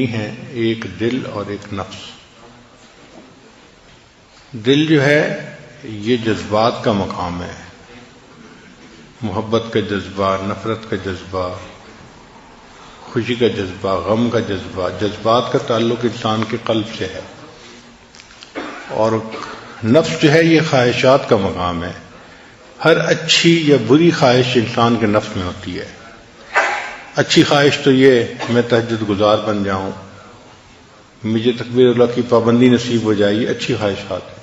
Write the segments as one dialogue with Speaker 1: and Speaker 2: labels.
Speaker 1: ہیں ایک دل اور ایک نفس۔ دل جو ہے یہ جذبات کا مقام ہے، محبت کا جذبہ، نفرت کا جذبہ، خوشی کا جذبہ، غم کا جذبہ۔ جذبات کا تعلق انسان کے قلب سے ہے، اور نفس جو ہے یہ خواہشات کا مقام ہے۔ ہر اچھی یا بری خواہش انسان کے نفس میں ہوتی ہے۔ اچھی خواہش تو یہ میں تہجد گزار بن جاؤں، مجھے تکبیر اللہ کی پابندی نصیب ہو جائے، یہ اچھی خواہشات ہے۔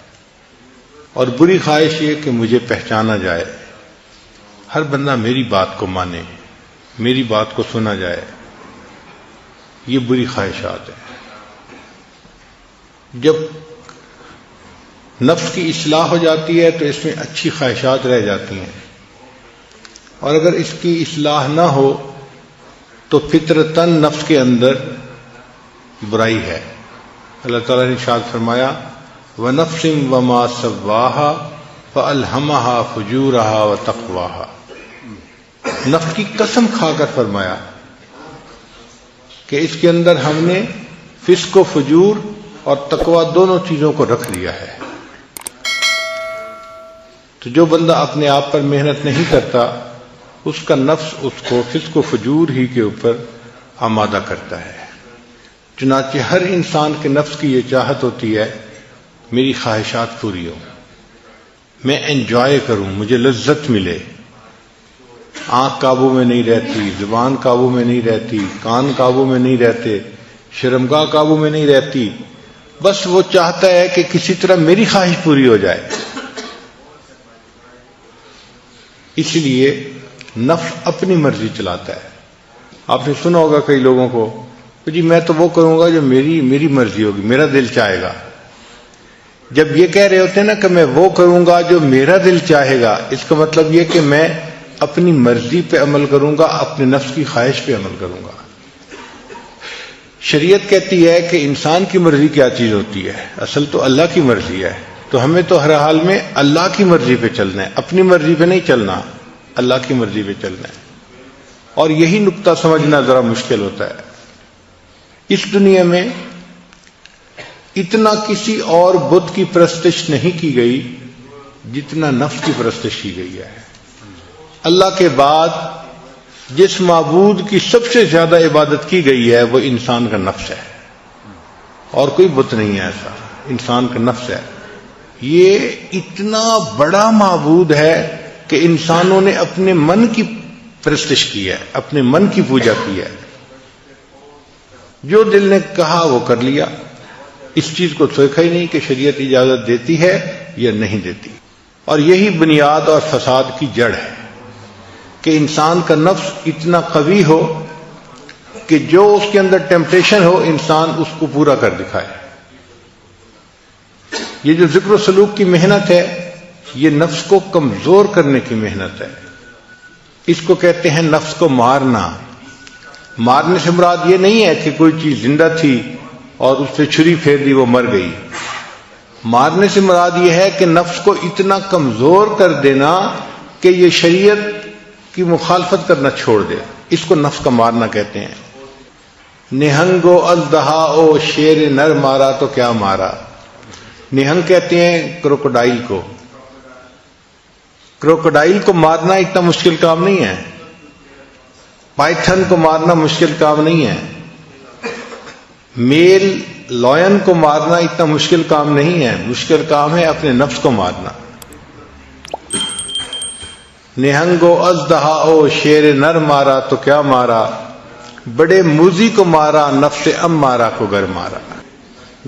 Speaker 1: اور بری خواہش یہ کہ مجھے پہچانا جائے، ہر بندہ میری بات کو مانے، میری بات کو سنا جائے، یہ بری خواہشات ہے۔ جب نفس کی اصلاح ہو جاتی ہے تو اس میں اچھی خواہشات رہ جاتی ہیں، اور اگر اس کی اصلاح نہ ہو تو فطرتاً نفس کے اندر برائی ہے۔ اللہ تعالیٰ نے ارشاد فرمایا وَنَفْسٍ وَمَا سَوَّاهَا فَأَلْهَمَهَا فُجُورَهَا وَتَقْوَاهَا۔ نفس کی قسم کھا کر فرمایا کہ اس کے اندر ہم نے فسق و فجور اور تقوی دونوں چیزوں کو رکھ لیا ہے۔ تو جو بندہ اپنے آپ پر محنت نہیں کرتا، اس کا نفس اس کو فسق و فجور ہی کے اوپر آمادہ کرتا ہے۔ چنانچہ ہر انسان کے نفس کی یہ چاہت ہوتی ہے میری خواہشات پوری ہوں، میں انجوائے کروں، مجھے لذت ملے۔ آنکھ قابو میں نہیں رہتی، زبان قابو میں نہیں رہتی، کان قابو میں نہیں رہتے، شرمگاہ قابو میں نہیں رہتی، بس وہ چاہتا ہے کہ کسی طرح میری خواہش پوری ہو جائے۔ اس لیے نفس اپنی مرضی چلاتا ہے۔ آپ نے سنا ہوگا کئی لوگوں کو کہ جی میں تو وہ کروں گا جو میری مرضی ہوگی، میرا دل چاہے گا۔ جب یہ کہہ رہے ہوتے ہیں نا کہ میں وہ کروں گا جو میرا دل چاہے گا، اس کا مطلب یہ کہ میں اپنی مرضی پہ عمل کروں گا، اپنے نفس کی خواہش پہ عمل کروں گا۔ شریعت کہتی ہے کہ انسان کی مرضی کیا چیز ہوتی ہے؟ اصل تو اللہ کی مرضی ہے، تو ہمیں تو ہر حال میں اللہ کی مرضی پہ چلنا ہے، اپنی مرضی پہ نہیں چلنا، اللہ کی مرضی پہ چلنا ہے۔ اور یہی نقطہ سمجھنا ذرا مشکل ہوتا ہے۔ اس دنیا میں اتنا کسی اور بت کی پرستش نہیں کی گئی جتنا نفس کی پرستش کی گئی ہے۔ اللہ کے بعد جس معبود کی سب سے زیادہ عبادت کی گئی ہے وہ انسان کا نفس ہے، اور کوئی بت نہیں ہے ایسا، انسان کا نفس ہے۔ یہ اتنا بڑا معبود ہے کہ انسانوں نے اپنے من کی پرستش کی ہے، اپنے من کی پوجا کی ہے۔ جو دل نے کہا وہ کر لیا، اس چیز کو سوچا ہی نہیں کہ شریعت اجازت دیتی ہے یا نہیں دیتی۔ اور یہی بنیاد اور فساد کی جڑ ہے کہ انسان کا نفس اتنا قوی ہو کہ جو اس کے اندر ٹیمپٹیشن ہو انسان اس کو پورا کر دکھائے۔ یہ جو ذکر و سلوک کی محنت ہے یہ نفس کو کمزور کرنے کی محنت ہے۔ اس کو کہتے ہیں نفس کو مارنا۔ مارنے سے مراد یہ نہیں ہے کہ کوئی چیز زندہ تھی اور اس پہ چھری پھیر دی وہ مر گئی۔ مارنے سے مراد یہ ہے کہ نفس کو اتنا کمزور کر دینا کہ یہ شریعت کی مخالفت کرنا چھوڑ دے، اس کو نفس کا مارنا کہتے ہیں۔ نہنگو اژدہا او شیر نر مارا تو کیا مارا۔ نہنگ کہتے ہیں کروکوڈائل کو۔ کروکوڈائل کو مارنا اتنا مشکل کام نہیں ہے، پائتھن کو مارنا مشکل کام نہیں ہے، میل لائن کو مارنا اتنا مشکل کام نہیں ہے، مشکل کام ہے اپنے نفس کو مارنا۔ نہنگو اژدہا او شیر نر مارا تو کیا مارا، بڑے موذی کو مارا نفس امارہ کو گر مارا۔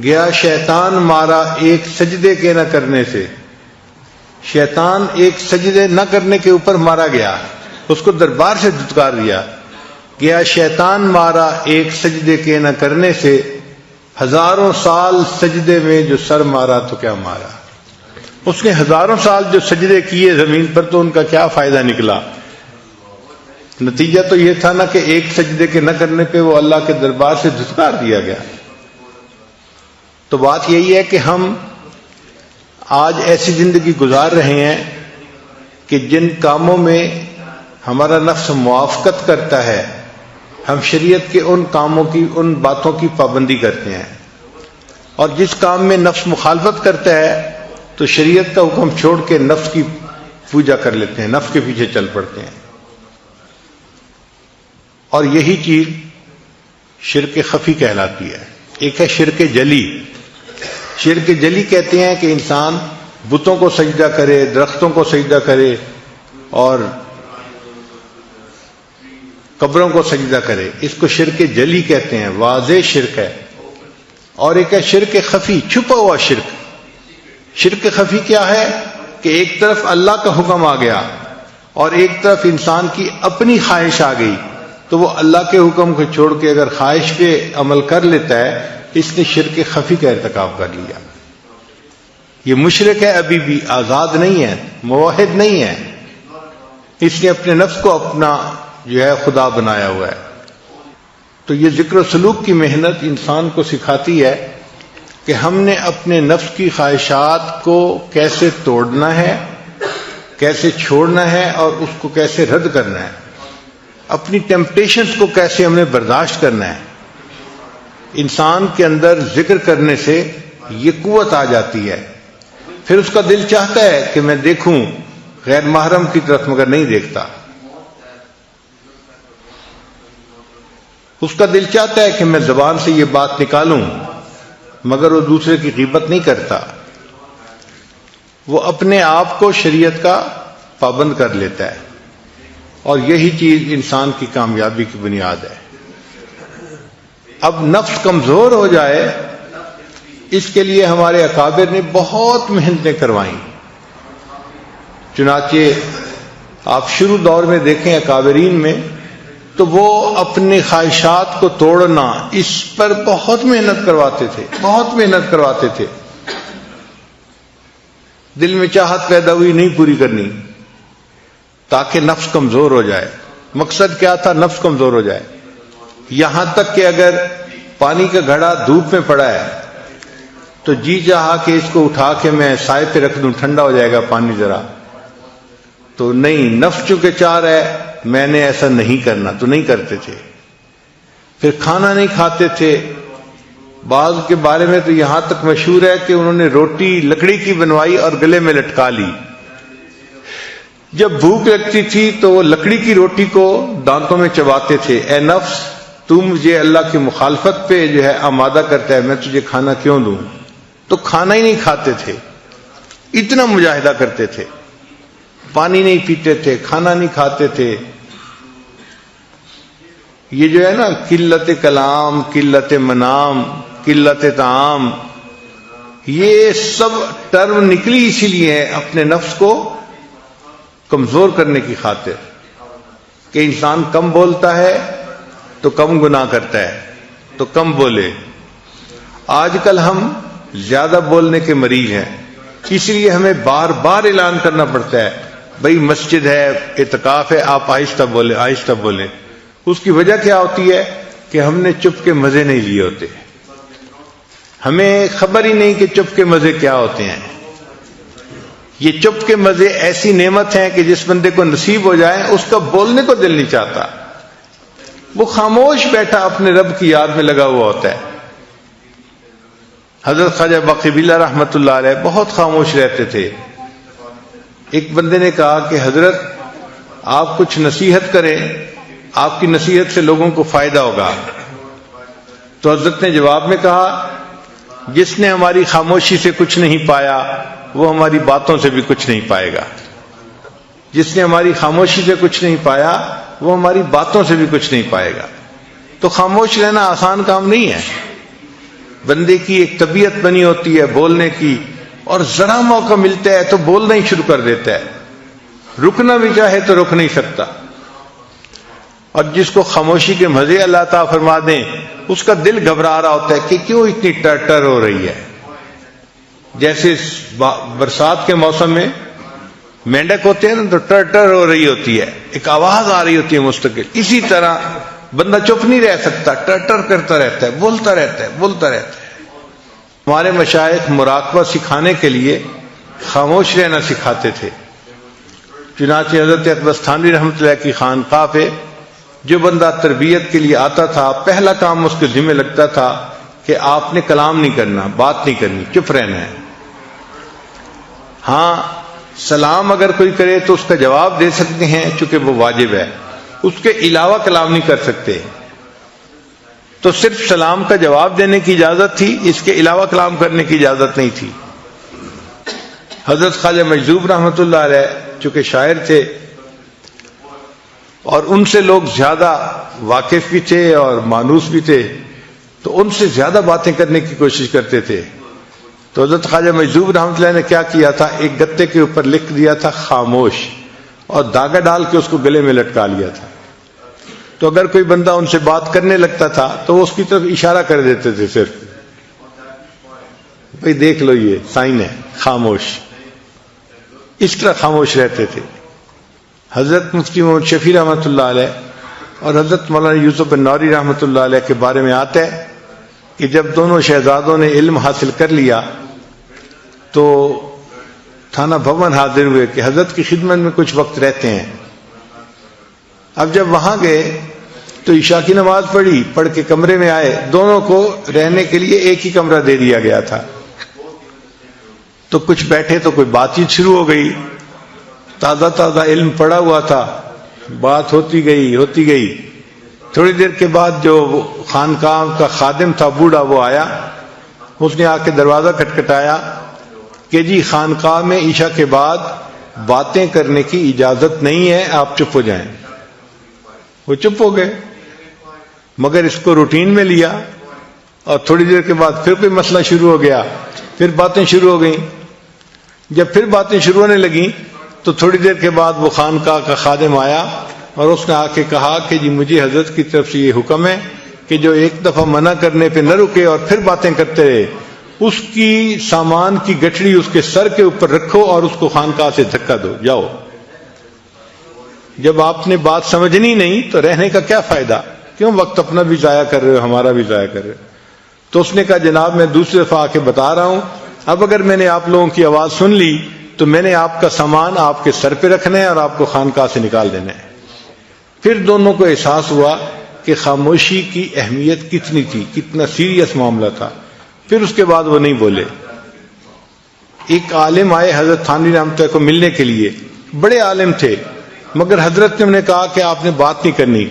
Speaker 1: گیا شیطان مارا ایک سجدے کے نہ کرنے سے۔ شیطان ایک سجدے نہ کرنے کے اوپر مارا گیا، اس کو دربار سے دھتکار دیا۔ گیا شیطان مارا ایک سجدے کے نہ کرنے سے، ہزاروں سال سجدے میں جو سر مارا تو کیا مارا۔ اس نے ہزاروں سال جو سجدے کیے زمین پر تو ان کا کیا فائدہ نکلا؟ نتیجہ تو یہ تھا نا کہ ایک سجدے کے نہ کرنے پہ وہ اللہ کے دربار سے دھتکار دیا گیا۔ تو بات یہی ہے کہ ہم آج ایسی زندگی گزار رہے ہیں کہ جن کاموں میں ہمارا نفس موافقت کرتا ہے، ہم شریعت کے ان کاموں کی، ان باتوں کی پابندی کرتے ہیں، اور جس کام میں نفس مخالفت کرتا ہے تو شریعت کا حکم چھوڑ کے نفس کی پوجا کر لیتے ہیں، نفس کے پیچھے چل پڑتے ہیں۔ اور یہی چیز شرک خفی کہلاتی ہے۔ ایک ہے شرک جلی۔ شرک جلی کہتے ہیں کہ انسان بتوں کو سجدہ کرے، درختوں کو سجدہ کرے اور قبروں کو سجدہ کرے، اس کو شرک جلی کہتے ہیں، واضح شرک ہے۔ اور ایک ہے شرک خفی، چھپا ہوا شرک۔ شرک خفی کیا ہے کہ ایک طرف اللہ کا حکم آ گیا اور ایک طرف انسان کی اپنی خواہش آ گئی، تو وہ اللہ کے حکم کو چھوڑ کے اگر خواہش پہ عمل کر لیتا ہے، اس نے شرک خفی کا ارتکاب کر لیا۔ یہ مشرک ہے، ابھی بھی آزاد نہیں ہے، موحد نہیں ہے، اس نے اپنے نفس کو اپنا جو ہے خدا بنایا ہوا ہے۔ تو یہ ذکر و سلوک کی محنت انسان کو سکھاتی ہے کہ ہم نے اپنے نفس کی خواہشات کو کیسے توڑنا ہے، کیسے چھوڑنا ہے اور اس کو کیسے رد کرنا ہے، اپنی ٹیمپٹیشنز کو کیسے ہم نے برداشت کرنا ہے۔ انسان کے اندر ذکر کرنے سے یہ قوت آ جاتی ہے، پھر اس کا دل چاہتا ہے کہ میں دیکھوں غیر محرم کی طرف، مگر نہیں دیکھتا۔ اس کا دل چاہتا ہے کہ میں زبان سے یہ بات نکالوں، مگر وہ دوسرے کی غیبت نہیں کرتا، وہ اپنے آپ کو شریعت کا پابند کر لیتا ہے، اور یہی چیز انسان کی کامیابی کی بنیاد ہے۔ اب نفس کمزور ہو جائے، اس کے لیے ہمارے اکابر نے بہت محنتیں کروائیں۔ چنانچہ آپ شروع دور میں دیکھیں اکابرین میں، تو وہ اپنے خواہشات کو توڑنا اس پر بہت محنت کرواتے تھے، بہت محنت کرواتے تھے۔ دل میں چاہت پیدا ہوئی نہیں پوری کرنی، تاکہ نفس کمزور ہو جائے۔ مقصد کیا تھا؟ نفس کمزور ہو جائے۔ یہاں تک کہ اگر پانی کا گھڑا دھوپ میں پڑا ہے تو جی چاہا کہ اس کو اٹھا کے میں سائے پہ رکھ دوں، ٹھنڈا ہو جائے گا پانی ذرا، تو نہیں، نفس چونکہ چاہ رہا ہے میں نے ایسا نہیں کرنا، تو نہیں کرتے تھے۔ پھر کھانا نہیں کھاتے تھے۔ بعض کے بارے میں تو یہاں تک مشہور ہے کہ انہوں نے روٹی لکڑی کی بنوائی اور گلے میں لٹکا لی۔ جب بھوک لگتی تھی تو وہ لکڑی کی روٹی کو دانتوں میں چباتے تھے۔ اے نفس، تو مجھے اللہ کی مخالفت پہ جو ہے آمادہ کرتا ہے، میں تجھے کھانا کیوں دوں؟ تو کھانا ہی نہیں کھاتے تھے، اتنا مجاہدہ کرتے تھے، پانی نہیں پیتے تھے، کھانا نہیں کھاتے تھے۔ یہ جو ہے نا قلت کلام، قلت منام، قلت طعام، یہ سب ٹرم نکلی اسی لیے ہے اپنے نفس کو کمزور کرنے کی خاطر، کہ انسان کم بولتا ہے تو کم گناہ کرتا ہے، تو کم بولے۔ آج کل ہم زیادہ بولنے کے مریض ہیں، اس لیے ہمیں بار بار اعلان کرنا پڑتا ہے، بھئی مسجد ہے، اعتکاف ہے، آپ آہستہ بولیں، آہستہ بولیں۔ اس کی وجہ کیا ہوتی ہے کہ ہم نے چپ کے مزے نہیں لیے ہوتے، ہمیں خبر ہی نہیں کہ چپ کے مزے کیا ہوتے ہیں۔ یہ چپ کے مزے ایسی نعمت ہیں کہ جس بندے کو نصیب ہو جائے اس کا بولنے کو دل نہیں چاہتا، وہ خاموش بیٹھا اپنے رب کی یاد میں لگا ہوا ہوتا ہے۔ حضرت خواجہ باقی باللہ رحمۃ اللہ علیہ بہت خاموش رہتے تھے۔ ایک بندے نے کہا کہ حضرت آپ کچھ نصیحت کریں، آپ کی نصیحت سے لوگوں کو فائدہ ہوگا۔ تو حضرت نے جواب میں کہا، جس نے ہماری خاموشی سے کچھ نہیں پایا وہ ہماری باتوں سے بھی کچھ نہیں پائے گا۔ جس نے ہماری خاموشی سے کچھ نہیں پایا وہ ہماری باتوں سے بھی کچھ نہیں پائے گا۔ تو خاموش رہنا آسان کام نہیں ہے، بندے کی ایک طبیعت بنی ہوتی ہے بولنے کی، اور ذرا موقع ملتا ہے تو بولنا ہی شروع کر دیتا ہے، رکنا بھی چاہے تو رک نہیں سکتا۔ اور جس کو خاموشی کے مزے اللہ تعالیٰ فرما دیں، اس کا دل گھبرا رہا ہوتا ہے کہ کیوں اتنی ٹر ہو رہی ہے۔ جیسے برسات کے موسم میں مینڈک ہوتے ہیں نا، تو ٹر ہو رہی ہوتی ہے، ایک آواز آ رہی ہوتی ہے مستقل، اسی طرح بندہ چپ نہیں رہ سکتا، ٹر کرتا رہتا ہے، بولتا رہتا ہے، بولتا رہتا ہے۔ ہمارے مشائخ مراقبہ سکھانے کے لیے خاموش رہنا سکھاتے تھے۔ چنانچہ حضرت اقبستانوی رحمۃ اللہ کی خانقاہ پہ جو بندہ تربیت کے لیے آتا تھا پہلا کام اس کے ذمہ لگتا تھا کہ آپ نے کلام نہیں کرنا، بات نہیں کرنی، چپ رہنا ہے۔ ہاں سلام اگر کوئی کرے تو اس کا جواب دے سکتے ہیں چونکہ وہ واجب ہے، اس کے علاوہ کلام نہیں کر سکتے۔ تو صرف سلام کا جواب دینے کی اجازت تھی، اس کے علاوہ کلام کرنے کی اجازت نہیں تھی۔ حضرت خواجہ مجذوب رحمۃ اللہ علیہ چونکہ شاعر تھے اور ان سے لوگ زیادہ واقف بھی تھے اور مانوس بھی تھے، تو ان سے زیادہ باتیں کرنے کی کوشش کرتے تھے۔ تو حضرت خواجہ مجذوب رحمۃ اللہ نے کیا کیا تھا، ایک گتے کے اوپر لکھ دیا تھا خاموش، اور داغا ڈال کے اس کو گلے میں لٹکا لیا تھا۔ تو اگر کوئی بندہ ان سے بات کرنے لگتا تھا تو وہ اس کی طرف اشارہ کر دیتے تھے، صرف بھئی دیکھ لو یہ سائن ہے خاموش، اس طرح خاموش رہتے تھے۔ حضرت مفتی محمد شفیع رحمۃ اللہ علیہ اور حضرت مولانا یوسف بن نوری رحمۃ اللہ علیہ کے بارے میں آتا ہے کہ جب دونوں شہزادوں نے علم حاصل کر لیا تو تھانہ بھون حاضر ہوئے کہ حضرت کی خدمت میں کچھ وقت رہتے ہیں۔ اب جب وہاں گئے تو عشاء کی نماز پڑھ کے کمرے میں آئے، دونوں کو رہنے کے لیے ایک ہی کمرہ دے دیا گیا تھا۔ تو کچھ بیٹھے تو کوئی بات چیت شروع ہو گئی، تازہ علم پڑا ہوا تھا، بات ہوتی گئی۔ تھوڑی دیر کے بعد جو خانقاہ کا خادم تھا بوڑھا، وہ آیا، اس نے آ کے دروازہ کھٹکھٹایا کہ جی خانقاہ میں عشاء کے بعد باتیں کرنے کی اجازت نہیں ہے، آپ چپ ہو جائیں۔ وہ چپ ہو گئے، مگر اس کو روٹین میں لیا، اور تھوڑی دیر کے بعد پھر کوئی مسئلہ شروع ہو گیا، پھر باتیں شروع ہو گئیں۔ جب پھر باتیں شروع ہونے لگیں تو تھوڑی دیر کے بعد وہ خانقاہ کا خادم آیا اور اس نے آ کے کہا کہ جی مجھے حضرت کی طرف سے یہ حکم ہے کہ جو ایک دفعہ منع کرنے پہ نہ رکے اور پھر باتیں کرتے رہے، اس کی سامان کی گٹھڑی اس کے سر کے اوپر رکھو اور اس کو خانقاہ سے دھکا دو، جاؤ۔ جب آپ نے بات سمجھنی نہیں تو رہنے کا کیا فائدہ، کیوں وقت اپنا بھی ضائع کر رہے ہو، ہمارا بھی ضائع کر رہے ہو۔ تو اس نے کہا جناب میں دوسری دفعہ آ کے بتا رہا ہوں، اب اگر میں نے آپ لوگوں کی آواز سن لی تو میں نے آپ کا سامان آپ کے سر پہ رکھنا ہے اور آپ کو خانقاہ سے نکال دینا ہے۔ پھر دونوں کو احساس ہوا کہ خاموشی کی اہمیت کتنی تھی، کتنا سیریس معاملہ تھا۔ پھر اس کے بعد وہ نہیں بولے۔ ایک عالم آئے حضرت تھانوی رحمۃ اللہ کو ملنے کے لیے، بڑے عالم تھے، مگر حضرت نے انہیں کہا کہ آپ نے بات نہیں کرنی،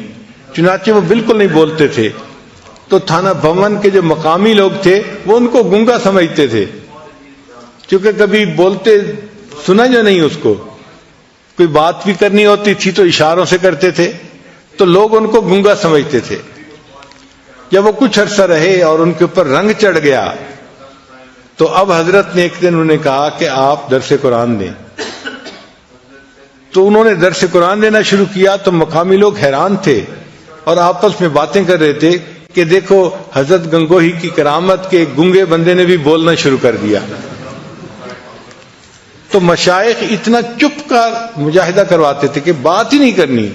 Speaker 1: چنانچہ وہ بالکل نہیں بولتے تھے۔ تو تھانہ بھون کے جو مقامی لوگ تھے وہ ان کو گونگا سمجھتے تھے، کیونکہ کبھی بولتے سنا جو نہیں، اس کو کوئی بات بھی کرنی ہوتی تھی تو اشاروں سے کرتے تھے، تو لوگ ان کو گونگا سمجھتے تھے۔ جب وہ کچھ عرصہ رہے اور ان کے اوپر رنگ چڑھ گیا تو اب حضرت نے ایک دن انہیں کہا کہ آپ درس قرآن دیں۔ تو انہوں نے درس قرآن دینا شروع کیا تو مقامی لوگ حیران تھے اور آپس میں باتیں کر رہے تھے کہ دیکھو حضرت گنگوہی کی کرامت کے گنگے بندے نے بھی بولنا شروع کر دیا۔ تو مشائخ اتنا چپ کا مجاہدہ کرواتے تھے کہ بات ہی نہیں کرنی،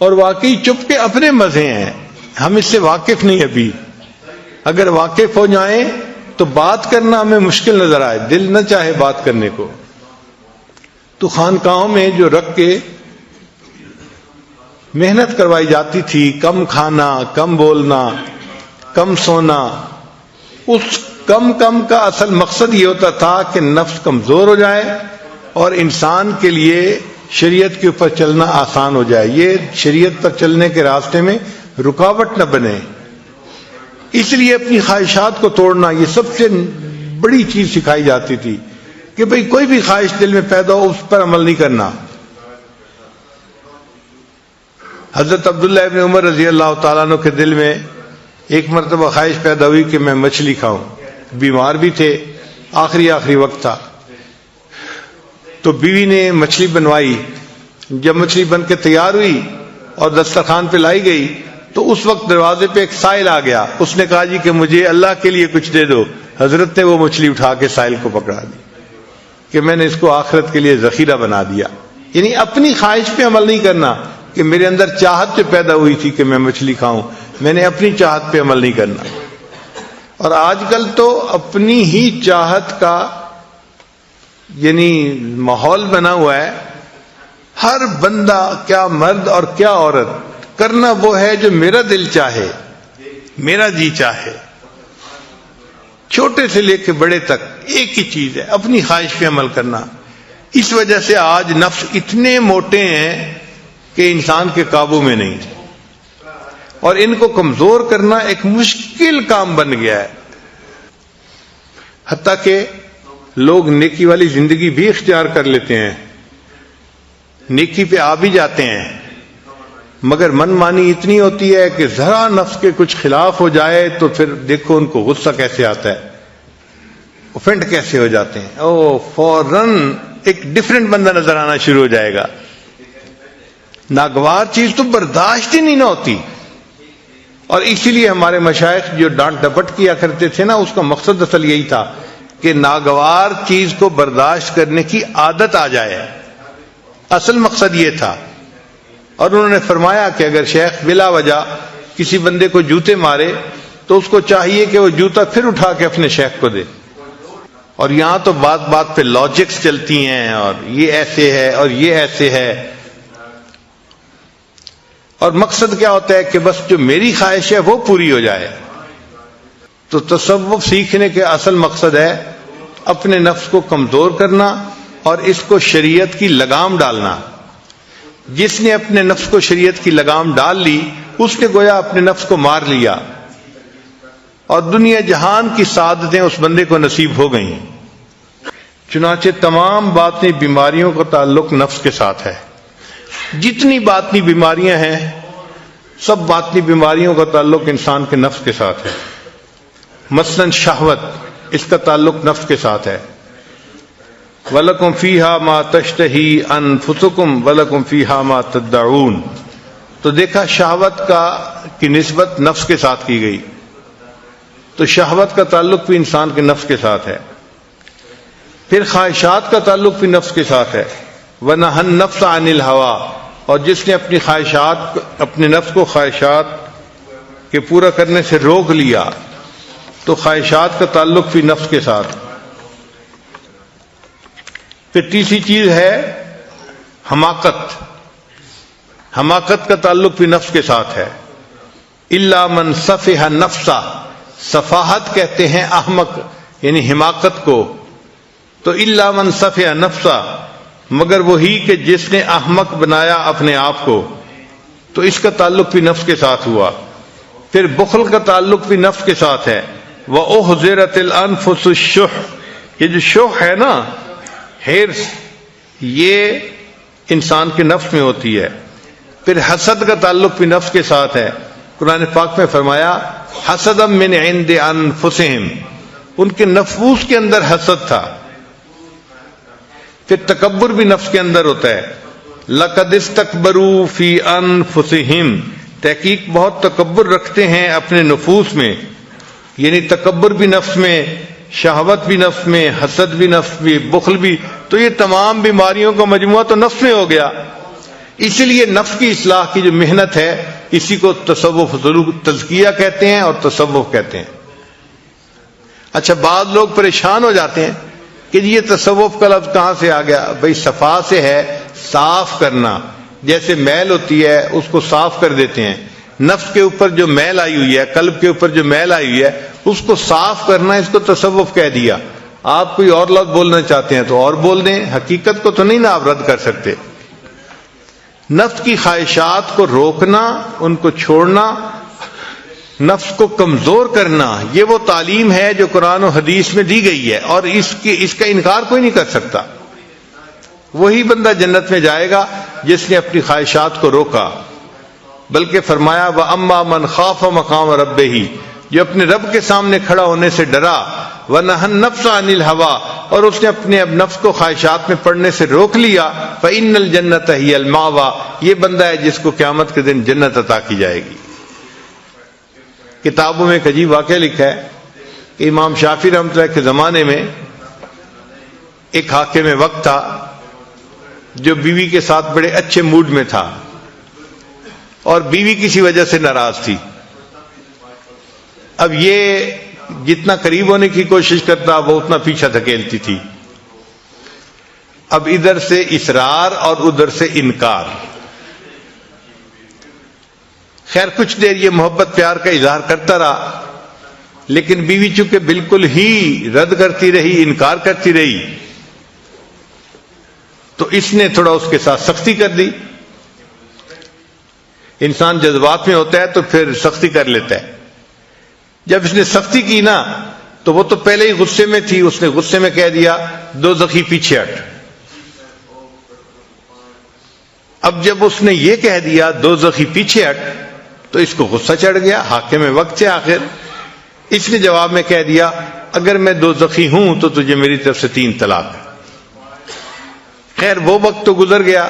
Speaker 1: اور واقعی چپ کے اپنے مزے ہیں، ہم اس سے واقف نہیں ابھی۔ اگر واقف ہو جائیں تو بات کرنا ہمیں مشکل نظر آئے، دل نہ چاہے بات کرنے کو۔ تو خانقاہوں میں جو رکھ کے محنت کروائی جاتی تھی، کم کھانا، کم بولنا، کم سونا، اس کم کا اصل مقصد یہ ہوتا تھا کہ نفس کمزور ہو جائے اور انسان کے لیے شریعت کے اوپر چلنا آسان ہو جائے، یہ شریعت پر چلنے کے راستے میں رکاوٹ نہ بنے۔ اس لیے اپنی خواہشات کو توڑنا یہ سب سے بڑی چیز سکھائی جاتی تھی کہ بھئی کوئی بھی خواہش دل میں پیدا ہو اس پر عمل نہیں کرنا۔ حضرت عبداللہ ابن عمر رضی اللہ تعالیٰ عنہ کے دل میں ایک مرتبہ خواہش پیدا ہوئی کہ میں مچھلی کھاؤں، بیمار بھی تھے، آخری وقت تھا۔ تو بیوی نے مچھلی بنوائی، جب مچھلی بن کے تیار ہوئی اور دسترخوان پہ لائی گئی تو اس وقت دروازے پہ ایک سائل آ گیا، اس نے کہا جی کہ مجھے اللہ کے لیے کچھ دے دو۔ حضرت نے وہ مچھلی اٹھا کے سائل کو پکڑا دی کہ میں نے اس کو آخرت کے لیے ذخیرہ بنا دیا۔ یعنی اپنی خواہش پہ عمل نہیں کرنا کہ میرے اندر چاہت جو پیدا ہوئی تھی کہ میں مچھلی کھاؤں، میں نے اپنی چاہت پہ عمل نہیں کرنا۔ اور آج کل تو اپنی ہی چاہت کا یعنی ماحول بنا ہوا ہے، ہر بندہ، کیا مرد اور کیا عورت، کرنا وہ ہے جو میرا دل چاہے، میرا جی چاہے. چھوٹے سے لے کے بڑے تک ایک ہی چیز ہے، اپنی خواہش پہ عمل کرنا. اس وجہ سے آج نفس اتنے موٹے ہیں کہ انسان کے قابو میں نہیں، اور ان کو کمزور کرنا ایک مشکل کام بن گیا ہے. حتیٰ کہ لوگ نیکی والی زندگی بھی اختیار کر لیتے ہیں، نیکی پہ آ بھی جاتے ہیں، مگر من مانی اتنی ہوتی ہے کہ ذرا نفس کے کچھ خلاف ہو جائے تو پھر دیکھو ان کو غصہ کیسے آتا ہے، اوفینڈ کیسے ہو جاتے ہیں. فوراً ایک ڈفرینٹ بندہ نظر آنا شروع ہو جائے گا. ناگوار چیز تو برداشت ہی نہیں نہ ہوتی. اور اسی لیے ہمارے مشائخ جو ڈانٹ ڈپٹ کیا کرتے تھے نا، اس کا مقصد اصل یہی تھا کہ ناگوار چیز کو برداشت کرنے کی عادت آ جائے. اصل مقصد یہ تھا. اور انہوں نے فرمایا کہ اگر شیخ بلا وجہ کسی بندے کو جوتے مارے تو اس کو چاہیے کہ وہ جوتا پھر اٹھا کے اپنے شیخ کو دے. اور یہاں تو بات بات پہ لاجکس چلتی ہیں، اور یہ ایسے ہے اور یہ ایسے ہے. اور مقصد کیا ہوتا ہے کہ بس جو میری خواہش ہے وہ پوری ہو جائے. تو تصوف سیکھنے کے اصل مقصد ہے اپنے نفس کو کمزور کرنا اور اس کو شریعت کی لگام ڈالنا. جس نے اپنے نفس کو شریعت کی لگام ڈال لی، اس نے گویا اپنے نفس کو مار لیا، اور دنیا جہان کی سعادتیں اس بندے کو نصیب ہو گئیں. چنانچہ تمام باطنی بیماریوں کا تعلق نفس کے ساتھ ہے. جتنی باطنی بیماریاں ہیں سب باطنی بیماریوں کا تعلق انسان کے نفس کے ساتھ ہے. مثلاً شہوت، اس کا تعلق نفس کے ساتھ ہے. وَلَكُمْ فِيهَا مَا تَشْتَهِي أَنفُسُكُمْ وَلَكُمْ فِيهَا مَا تَدَّعُونَ. تو دیکھا شہوت کی نسبت نفس کے ساتھ کی گئی. تو شہوت کا تعلق بھی انسان کے نفس کے ساتھ ہے. پھر خواہشات کا تعلق بھی نفس کے ساتھ ہے. وَنَهَى النَّفْسَ عَنِ الْهَوَىٰ. اور جس نے اپنی خواہشات، اپنے نفس کو خواہشات کے پورا کرنے سے روک لیا تو خواہشات کا تعلق بھی نفس کے ساتھ. پھر تیسری چیز ہے حماقت. حماقت کا تعلق بھی نفس کے ساتھ ہے. الا من صفح نفسا. صفاحت کہتے ہیں احمق یعنی حماقت کو. تو الا من صفح نفسا، مگر وہی کہ جس نے احمق بنایا اپنے آپ کو، تو اس کا تعلق بھی نفس کے ساتھ ہوا. پھر بخل کا تعلق بھی نفس کے ساتھ ہے. وَأُحْضِرَتِ الْأَنفُسُ الشُّحَّ. یہ جو شح ہے نا، ہرس، یہ انسان کے نفس میں ہوتی ہے. پھر حسد کا تعلق بھی نفس کے ساتھ ہے. قرآن پاک میں فرمایا حسدا من عند انفسہم. ان کے نفوس کے اندر حسد تھا. پھر تکبر بھی نفس کے اندر ہوتا ہے. لقد استکبروا فی انفسہم. تحقیق بہت تکبر رکھتے ہیں اپنے نفوس میں. یعنی تکبر بھی نفس میں، شہوت بھی نفس میں، حسد بھی نفس میں، بخل بھی. تو یہ تمام بیماریوں کا مجموعہ تو نفس میں ہو گیا. اسی لیے نفس کی اصلاح کی جو محنت ہے اسی کو تصوف تزکیہ کہتے ہیں اور تصوف کہتے ہیں. اچھا، بعض لوگ پریشان ہو جاتے ہیں کہ یہ تصوف کا لفظ کہاں سے آ گیا. بھئی صفا سے ہے، صاف کرنا. جیسے میل ہوتی ہے اس کو صاف کر دیتے ہیں. نفس کے اوپر جو میل آئی ہوئی ہے، قلب کے اوپر جو میل آئی ہوئی ہے، اس کو صاف کرنا، اس کو تصوف کہہ دیا. آپ کوئی اور لفظ بولنا چاہتے ہیں تو اور بول دیں، حقیقت کو تو نہیں نا آپ رد کر سکتے. نفس کی خواہشات کو روکنا، ان کو چھوڑنا، نفس کو کمزور کرنا، یہ وہ تعلیم ہے جو قرآن و حدیث میں دی گئی ہے، اور اس کا انکار کوئی نہیں کر سکتا. وہی بندہ جنت میں جائے گا جس نے اپنی خواہشات کو روکا. بلکہ فرمایا وَأَمَّا مَنْ خَافَ مَقَامَ رَبِّهِ. جو اپنے رب کے سامنے کھڑا ہونے سے ڈرا. وَنَهَى النَّفْسَ عَنِ الْهَوَىٰ. اور اس نے اپنے نفس کو خواہشات میں پڑنے سے روک لیا. فَإِنَّ الْجَنَّةَ هِيَ الْمَأْوَىٰ. یہ بندہ ہے جس کو قیامت کے دن جنت عطا کی جائے گی. کتابوں میں ایک عجیب واقعہ لکھا ہے کہ امام شافعی رحمۃ اللہ کے زمانے میں ایک حاکم وقت تھا جو بیوی کے ساتھ بڑے اچھے موڈ میں تھا، اور بیوی کسی وجہ سے ناراض تھی. اب یہ جتنا قریب ہونے کی کوشش کرتا وہ اتنا پیچھا دھکیلتی تھی. اب ادھر سے اصرار اور ادھر سے انکار. خیر کچھ دیر یہ محبت پیار کا اظہار کرتا رہا، لیکن بیوی چونکہ بالکل ہی رد کرتی رہی، انکار کرتی رہی، تو اس نے تھوڑا اس کے ساتھ سختی کر دی. انسان جذبات میں ہوتا ہے تو پھر سختی کر لیتا ہے. جب اس نے سختی کی نا تو وہ تو پہلے ہی غصے میں تھی، اس نے غصے میں کہہ دیا دوزخی پیچھے ہٹ. اب جب اس نے یہ کہہ دیا دوزخی پیچھے ہٹ تو اس کو غصہ چڑھ گیا، حاکم وقت سے آخر. اس نے جواب میں کہہ دیا اگر میں دوزخی ہوں تو تجھے میری طرف سے 3 طلاق. خیر وہ وقت تو گزر گیا.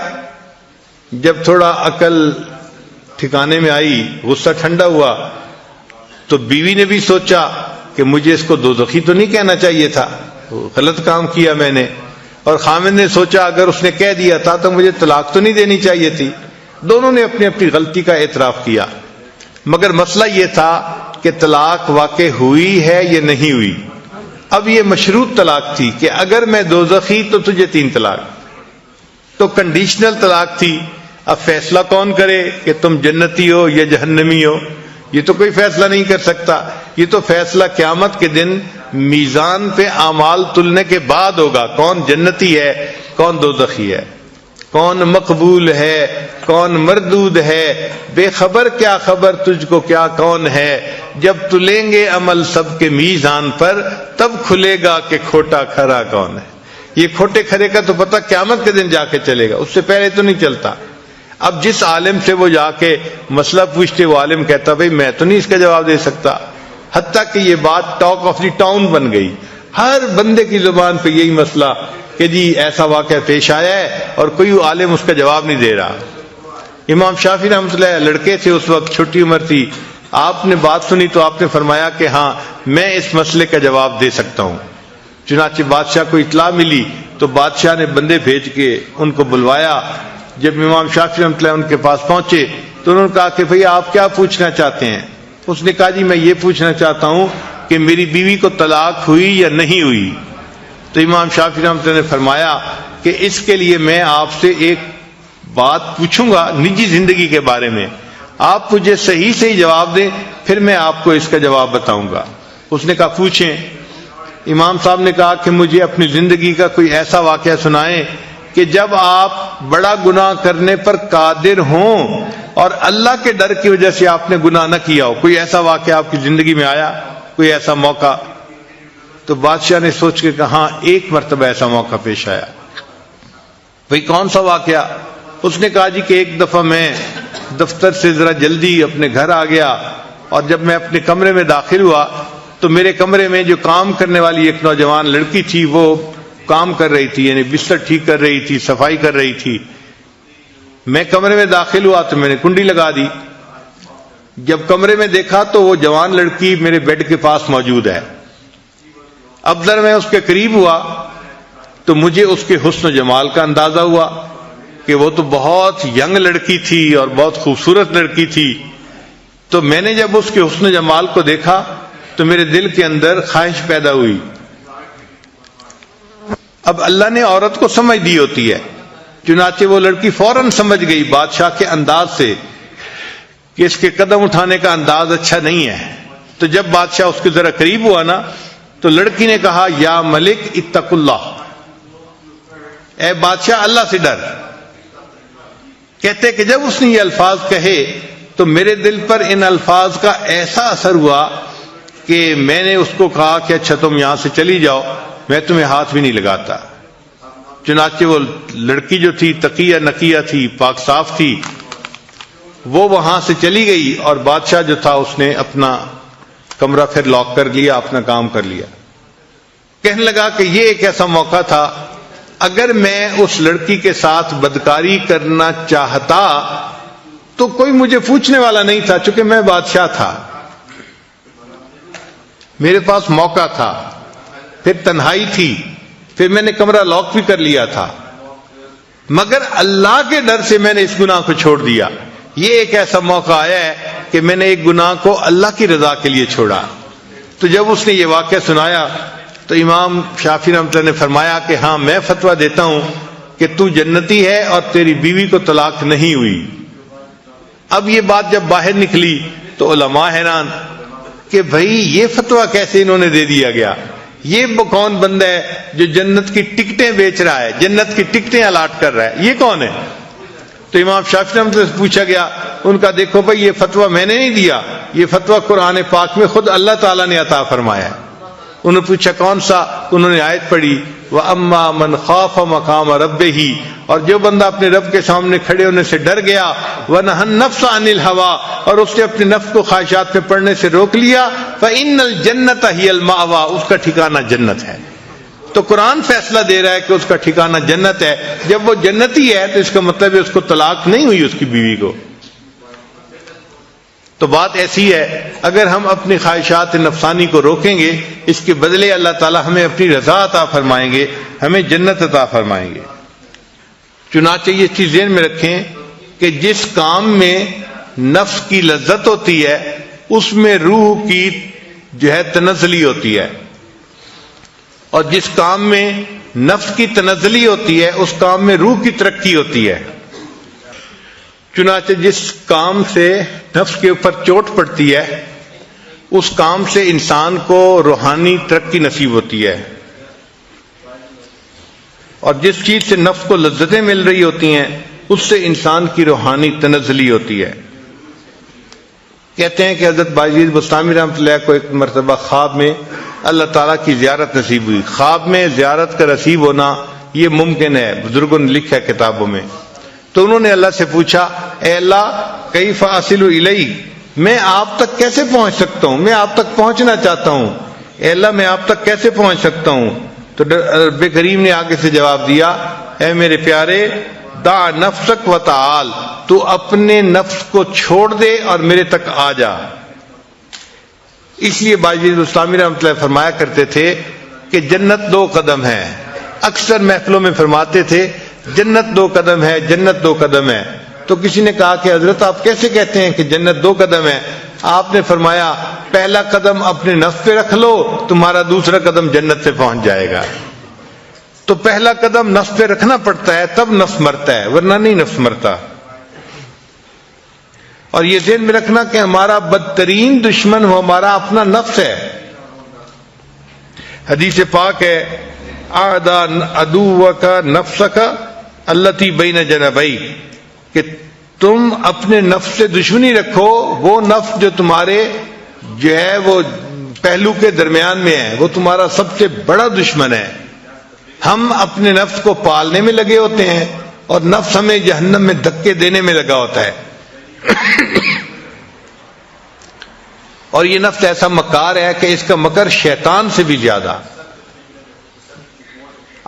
Speaker 1: جب تھوڑا عقل ٹھکانے میں آئی، غصہ ٹھنڈا ہوا، تو بیوی نے بھی سوچا کہ مجھے اس کو دوزخی تو نہیں کہنا چاہیے تھا، غلط کام کیا میں نے. اور خامد نے سوچا اگر اس نے کہہ دیا تھا تو مجھے طلاق تو نہیں دینی چاہیے تھی. دونوں نے اپنی اپنی غلطی کا اعتراف کیا، مگر مسئلہ یہ تھا کہ طلاق واقع ہوئی ہے یا نہیں ہوئی. اب یہ مشروط طلاق تھی کہ اگر میں دوزخی تو تجھے 3 طلاق. تو کنڈیشنل طلاق تھی. اب فیصلہ کون کرے کہ تم جنتی ہو یا جہنمی ہو؟ یہ تو کوئی فیصلہ نہیں کر سکتا. یہ تو فیصلہ قیامت کے دن میزان پہ اعمال تلنے کے بعد ہوگا. کون جنتی ہے، کون دوزخی ہے، کون مقبول ہے، کون مردود ہے. بے خبر کیا خبر تجھ کو کیا کون ہے. جب تلیں گے عمل سب کے میزان پر تب کھلے گا کہ کھوٹا کھرا کون ہے. یہ کھوٹے کھرے کا تو پتہ قیامت کے دن جا کے چلے گا، اس سے پہلے تو نہیں چلتا. اب جس عالم سے وہ جا کے مسئلہ پوچھتے وہ عالم کہتا بھئی میں تو نہیں اس کا جواب دے سکتا. حتیٰ کہ یہ بات ٹاک آف دی ٹاؤن بن گئی. ہر بندے کی زبان پہ یہی مسئلہ کہ جی ایسا واقعہ پیش آیا ہے اور کوئی عالم اس کا جواب نہیں دے رہا. امام شافعی رحمۃ اللہ علیہ لڑکے تھے، اس وقت چھوٹی عمر تھی. آپ نے بات سنی تو آپ نے فرمایا کہ ہاں میں اس مسئلے کا جواب دے سکتا ہوں. چنانچہ بادشاہ کو اطلاع ملی تو بادشاہ نے بندے بھیج کے ان کو بلوایا. جب امام شافعی رحمۃ اللہ ان کے پاس پہنچے تو انہوں نے کہا کہ بھئی آپ کیا پوچھنا چاہتے ہیں؟ اس نے کہا جی میں یہ پوچھنا چاہتا ہوں کہ میری بیوی کو طلاق ہوئی یا نہیں ہوئی. تو امام شافعی رحمۃ اللہ نے فرمایا کہ اس کے لیے میں آپ سے ایک بات پوچھوں گا نجی زندگی کے بارے میں، آپ مجھے صحیح سے ہی جواب دیں، پھر میں آپ کو اس کا جواب بتاؤں گا. اس نے کہا پوچھیں. امام صاحب نے کہا کہ مجھے اپنی زندگی کا کوئی ایسا واقعہ سنائیں کہ جب آپ بڑا گناہ کرنے پر قادر ہوں اور اللہ کے ڈر کی وجہ سے آپ نے گناہ نہ کیا ہو. کوئی ایسا واقعہ آپ کی زندگی میں آیا، کوئی ایسا موقع؟ تو بادشاہ نے سوچ کے کہا ہاں ایک مرتبہ ایسا موقع پیش آیا. بھئی کون سا واقعہ؟ اس نے کہا جی کہ ایک دفعہ میں دفتر سے ذرا جلدی اپنے گھر آ گیا اور جب میں اپنے کمرے میں داخل ہوا تو میرے کمرے میں جو کام کرنے والی ایک نوجوان لڑکی تھی وہ کام کر رہی تھی، یعنی بستر ٹھیک کر رہی تھی، صفائی کر رہی تھی. میں کمرے میں داخل ہوا تو میں نے کنڈی لگا دی. جب کمرے میں دیکھا تو وہ جوان لڑکی میرے بیڈ کے پاس موجود ہے. اب ذرا میں اس کے قریب ہوا تو مجھے اس کے حسن و جمال کا اندازہ ہوا کہ وہ تو بہت ینگ لڑکی تھی اور بہت خوبصورت لڑکی تھی. تو میں نے جب اس کے حسن و جمال کو دیکھا تو میرے دل کے اندر خواہش پیدا ہوئی. اب اللہ نے عورت کو سمجھ دی ہوتی ہے، چنانچہ وہ لڑکی فوراً سمجھ گئی بادشاہ کے انداز سے کہ اس کے قدم اٹھانے کا انداز اچھا نہیں ہے. تو جب بادشاہ اس کے ذرا قریب ہوا نا تو لڑکی نے کہا یا ملک اتق اللہ، اے بادشاہ اللہ سے ڈر. کہتے کہ جب اس نے یہ الفاظ کہے تو میرے دل پر ان الفاظ کا ایسا اثر ہوا کہ میں نے اس کو کہا کہ اچھا تم یہاں سے چلی جاؤ، میں تمہیں ہاتھ بھی نہیں لگاتا. چنانچہ وہ لڑکی جو تھی تقیہ نقیہ تھی، پاک صاف تھی، وہ وہاں سے چلی گئی اور بادشاہ جو تھا اس نے اپنا کمرہ پھر لاک کر لیا، اپنا کام کر لیا. کہنے لگا کہ یہ ایک ایسا موقع تھا اگر میں اس لڑکی کے ساتھ بدکاری کرنا چاہتا تو کوئی مجھے پوچھنے والا نہیں تھا، چونکہ میں بادشاہ تھا، میرے پاس موقع تھا، پھر تنہائی تھی، پھر میں نے کمرہ لاک بھی کر لیا تھا، مگر اللہ کے ڈر سے میں نے اس گناہ کو چھوڑ دیا. یہ ایک ایسا موقع آیا ہے کہ میں نے ایک گناہ کو اللہ کی رضا کے لیے چھوڑا. تو جب اس نے یہ واقعہ سنایا تو امام شافعی رحمۃ اللہ نے فرمایا کہ ہاں میں فتویٰ دیتا ہوں کہ تو جنتی ہے اور تیری بیوی کو طلاق نہیں ہوئی۔ اب یہ بات جب باہر نکلی تو علماء حیران کہ بھئی یہ فتویٰ کیسے انہوں نے دے دیا گیا، یہ کون بندہ ہے جو جنت کی ٹکٹیں بیچ رہا ہے، جنت کی ٹکٹیں الاٹ کر رہا ہے، یہ کون ہے؟ تو امام شافعی رحمۃ اللہ سے پوچھا گیا، ان کا دیکھو بھئی یہ فتویٰ میں نے نہیں دیا، یہ فتویٰ قرآن پاک میں خود اللہ تعالیٰ نے عطا فرمایا ہے۔ انہوں نے پوچھا کون سا؟ انہوں نے آیت پڑھی وَأَمَّا مَنْ خَافَ مَقَامَ رَبِّهِ، اور جو بندہ اپنے رب کے سامنے کھڑے ہونے سے ڈر گیا، وَنَهَى النَّفْسَ عَنِ الْهَوَىٰ، اور اس نے اپنے نفس کو خواہشات میں پڑنے سے روک لیا، فَإِنَّ الْجَنَّةَ هِيَ الْمَأْوَىٰ، اس کا ٹھکانہ جنت ہے۔ تو قرآن فیصلہ دے رہا ہے کہ اس کا ٹھکانہ جنت ہے۔ جب وہ جنتی ہے تو اس کا مطلب ہے اس کو طلاق نہیں ہوئی اس کی بیوی کو۔ تو بات ایسی ہے، اگر ہم اپنی خواہشات نفسانی کو روکیں گے، اس کے بدلے اللہ تعالی ہمیں اپنی رضا عطا فرمائیں گے، ہمیں جنت عطا فرمائیں گے۔ چنانچہ یہ چیز ذہن میں رکھیں کہ جس کام میں نفس کی لذت ہوتی ہے اس میں روح کی جو ہے تنزلی ہوتی ہے، اور جس کام میں نفس کی تنزلی ہوتی ہے اس کام میں روح کی ترقی ہوتی ہے۔ چنانچہ جس کام سے نفس کے اوپر چوٹ پڑتی ہے اس کام سے انسان کو روحانی ترقی نصیب ہوتی ہے، اور جس چیز سے نفس کو لذتیں مل رہی ہوتی ہیں اس سے انسان کی روحانی تنزلی ہوتی ہے۔ کہتے ہیں کہ حضرت بایزید بسطامی رحمۃ اللہ کو ایک مرتبہ خواب میں اللہ تعالیٰ کی زیارت نصیب ہوئی۔ خواب میں زیارت کا نصیب ہونا یہ ممکن ہے، بزرگوں نے لکھا ہے کتابوں میں۔ تو انہوں نے اللہ سے پوچھا، اے اللہ کیف اصل الیک، میں آپ تک کیسے پہنچ سکتا ہوں، میں آپ تک پہنچنا چاہتا ہوں، اے اللہ میں آپ تک کیسے پہنچ سکتا ہوں؟ تو رب کریم نے آگے سے جواب دیا، اے میرے پیارے دع نفسک وتعال، تو اپنے نفس کو چھوڑ دے اور میرے تک آ جا۔ اس لیے بایزید بسطامی رحمۃ اللہ فرمایا کرتے تھے کہ جنت 2 قدم ہے۔ اکثر محفلوں میں فرماتے تھے جنت 2 قدم ہے، جنت 2 قدم ہے۔ تو کسی نے کہا کہ حضرت آپ کیسے کہتے ہیں کہ جنت 2 قدم ہے؟ آپ نے فرمایا پہلا قدم اپنے نفس پہ رکھ لو، تمہارا دوسرا قدم جنت سے پہنچ جائے گا۔ تو پہلا قدم نفس پہ رکھنا پڑتا ہے تب نفس مرتا ہے، ورنہ نہیں نفس مرتا۔ اور یہ ذہن میں رکھنا کہ ہمارا بدترین دشمن وہ ہمارا اپنا نفس ہے۔ حدیث پاک ہے اعداء عدوک نفسک التی بین جنبیک، کہ تم اپنے نفس سے دشمنی رکھو، وہ نفس جو تمہارے جو ہے وہ پہلو کے درمیان میں ہے، وہ تمہارا سب سے بڑا دشمن ہے۔ ہم اپنے نفس کو پالنے میں لگے ہوتے ہیں اور نفس ہمیں جہنم میں دھکے دینے میں لگا ہوتا ہے۔ اور یہ نفس ایسا مکار ہے کہ اس کا مکر شیطان سے بھی زیادہ۔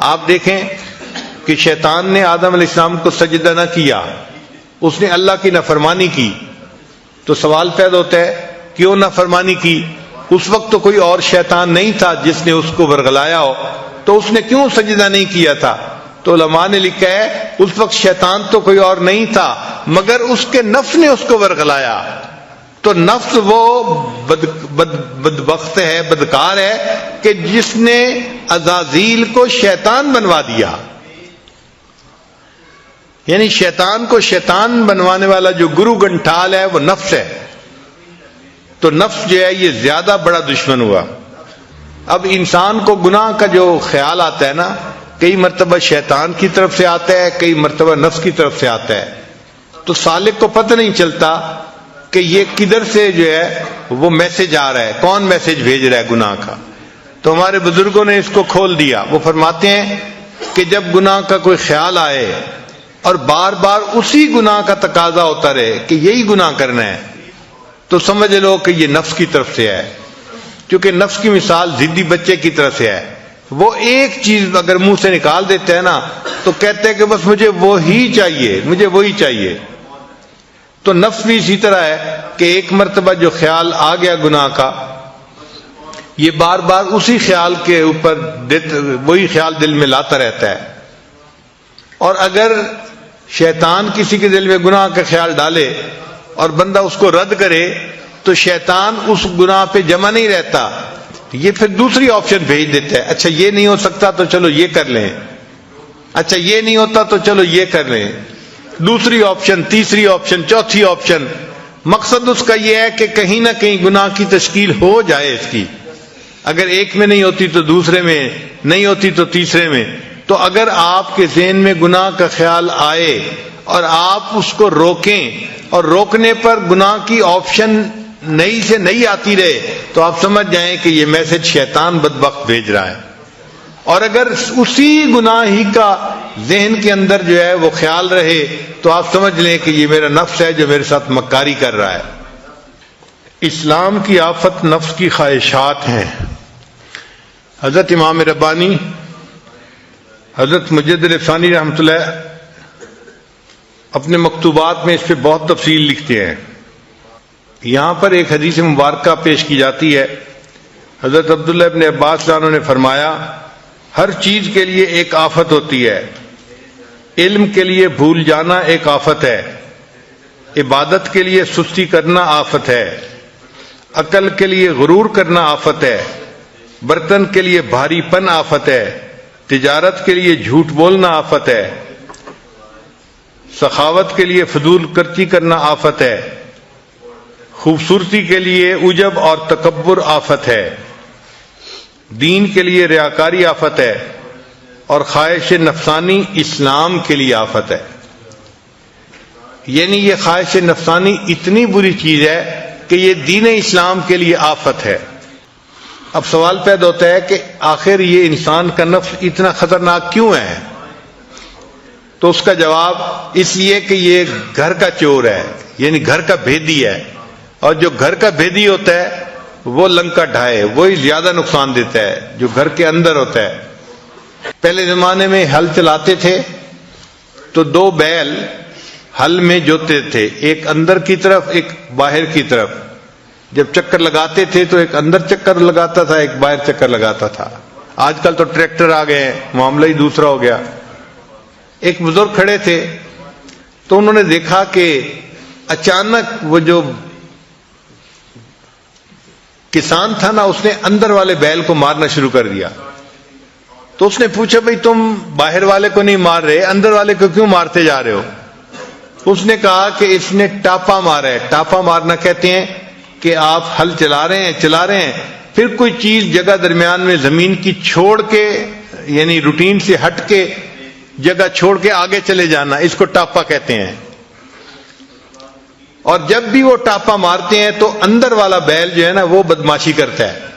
Speaker 1: آپ دیکھیں کہ شیطان نے آدم علیہ السلام کو سجدہ نہ کیا، اس نے اللہ کی نافرمانی کی، تو سوال پیدا ہوتا ہے کیوں نافرمانی کی؟ اس وقت تو کوئی اور شیطان نہیں تھا جس نے اس کو ورغلایا ہو، تو اس نے کیوں سجدہ نہیں کیا تھا؟ تو علماء نے لکھا ہے اس وقت شیطان تو کوئی اور نہیں تھا مگر اس کے نفس نے اس کو ورغلایا۔ تو نفس وہ بدبخت ہے، بدکار ہے کہ جس نے عزازیل کو شیطان بنوا دیا۔ یعنی شیطان کو شیطان بنوانے والا جو گرو گنٹھال ہے وہ نفس ہے۔ تو نفس جو ہے یہ زیادہ بڑا دشمن ہوا۔ اب انسان کو گناہ کا جو خیال آتا ہے نا، کئی مرتبہ شیطان کی طرف سے آتا ہے، کئی مرتبہ نفس کی طرف سے آتا ہے، تو سالک کو پتہ نہیں چلتا کہ یہ کدھر سے جو ہے وہ میسج آ رہا ہے، کون میسج بھیج رہا ہے گناہ کا۔ تو ہمارے بزرگوں نے اس کو کھول دیا۔ وہ فرماتے ہیں کہ جب گناہ کا کوئی خیال آئے اور بار بار اسی گناہ کا تقاضا ہوتا رہے کہ یہی گناہ کرنا ہے، تو سمجھ لو کہ یہ نفس کی طرف سے ہے۔ کیونکہ نفس کی مثال ضدی بچے کی طرف سے ہے، وہ ایک چیز اگر منہ سے نکال دیتا ہے نا تو کہتے ہیں کہ بس مجھے وہی چاہیے، مجھے وہی چاہیے۔ تو نفس بھی اسی طرح ہے کہ ایک مرتبہ جو خیال آ گیا گناہ کا، یہ بار بار اسی خیال کے اوپر وہی خیال دل میں لاتا رہتا ہے۔ اور اگر شیطان کسی کے دل میں گناہ کا خیال ڈالے اور بندہ اس کو رد کرے تو شیطان اس گناہ پہ جمع نہیں رہتا، یہ پھر دوسری آپشن بھیج دیتا ہے، اچھا یہ نہیں ہو سکتا تو چلو یہ کر لیں۔ اچھا یہ نہیں ہوتا تو چلو یہ کر لیں، دوسری آپشن، تیسری آپشن، چوتھی آپشن. مقصد اس کا یہ ہے کہ کہیں نہ کہیں گناہ کی تشکیل ہو جائے اس کی. اگر ایک میں نہیں ہوتی تو دوسرے میں، نہیں ہوتی تو تیسرے میں. تو اگر آپ کے ذہن میں گناہ کا خیال آئے اور آپ اس کو روکیں اور روکنے پر گناہ کی آپشن نئی سے نئی آتی رہے تو آپ سمجھ جائیں کہ یہ میسج شیطان بدبخت بھیج رہا ہے. اور اگر اسی گناہ ہی کا ذہن کے اندر جو ہے وہ خیال رہے تو آپ سمجھ لیں کہ یہ میرا نفس ہے جو میرے ساتھ مکاری کر رہا ہے. اسلام کی آفت نفس کی خواہشات ہیں. حضرت امام ربانی، حضرت مجدد ثانی رحمۃ اللہ اپنے مکتوبات میں اس پہ بہت تفصیل لکھتے ہیں. یہاں پر ایک حدیث مبارکہ پیش کی جاتی ہے. حضرت عبداللہ ابن عباس رضی اللہ عنہ نے فرمایا ہر چیز کے لیے ایک آفت ہوتی ہے. علم کے لیے بھول جانا ایک آفت ہے، عبادت کے لیے سستی کرنا آفت ہے، عقل کے لیے غرور کرنا آفت ہے، برتن کے لیے بھاری پن آفت ہے، تجارت کے لیے جھوٹ بولنا آفت ہے، سخاوت کے لیے فضول خرچی کرنا آفت ہے، خوبصورتی کے لیے عجب اور تکبر آفت ہے، دین کے لیے ریاکاری آفت ہے، اور خواہش نفسانی اسلام کے لیے آفت ہے. یعنی یہ خواہش نفسانی اتنی بری چیز ہے کہ یہ دین اسلام کے لیے آفت ہے. اب سوال پیدا ہوتا ہے کہ آخر یہ انسان کا نفس اتنا خطرناک کیوں ہے؟ تو اس کا جواب اس لیے کہ یہ گھر کا چور ہے، یعنی گھر کا بھیدی ہے، اور جو گھر کا بھیدی ہوتا ہے وہ لنکا ڈھائے، وہی زیادہ نقصان دیتا ہے جو گھر کے اندر ہوتا ہے. پہلے زمانے میں ہل چلاتے تھے تو دو بیل ہل میں جوتے تھے، ایک اندر کی طرف ایک باہر کی طرف. جب چکر لگاتے تھے تو ایک اندر چکر لگاتا تھا، ایک باہر چکر لگاتا تھا. آج کل تو ٹریکٹر آ گئے ہیں، معاملہ ہی دوسرا ہو گیا. ایک بزرگ کھڑے تھے تو انہوں نے دیکھا کہ اچانک وہ جو کسان تھا نا اس نے اندر والے بیل کو مارنا شروع کر دیا. تو اس نے پوچھا بھئی تم باہر والے کو نہیں مار رہے، اندر والے کو کیوں مارتے جا رہے ہو؟ اس نے کہا کہ اس نے ٹاپا مارا ہے. ٹاپا مارنا کہتے ہیں کہ آپ ہل چلا رہے ہیں پھر کوئی چیز جگہ درمیان میں زمین کی چھوڑ کے، یعنی روٹین سے ہٹ کے جگہ چھوڑ کے آگے چلے جانا، اس کو ٹاپا کہتے ہیں. اور جب بھی وہ ٹاپا مارتے ہیں تو اندر والا بیل جو ہے نا وہ بدماشی کرتا ہے،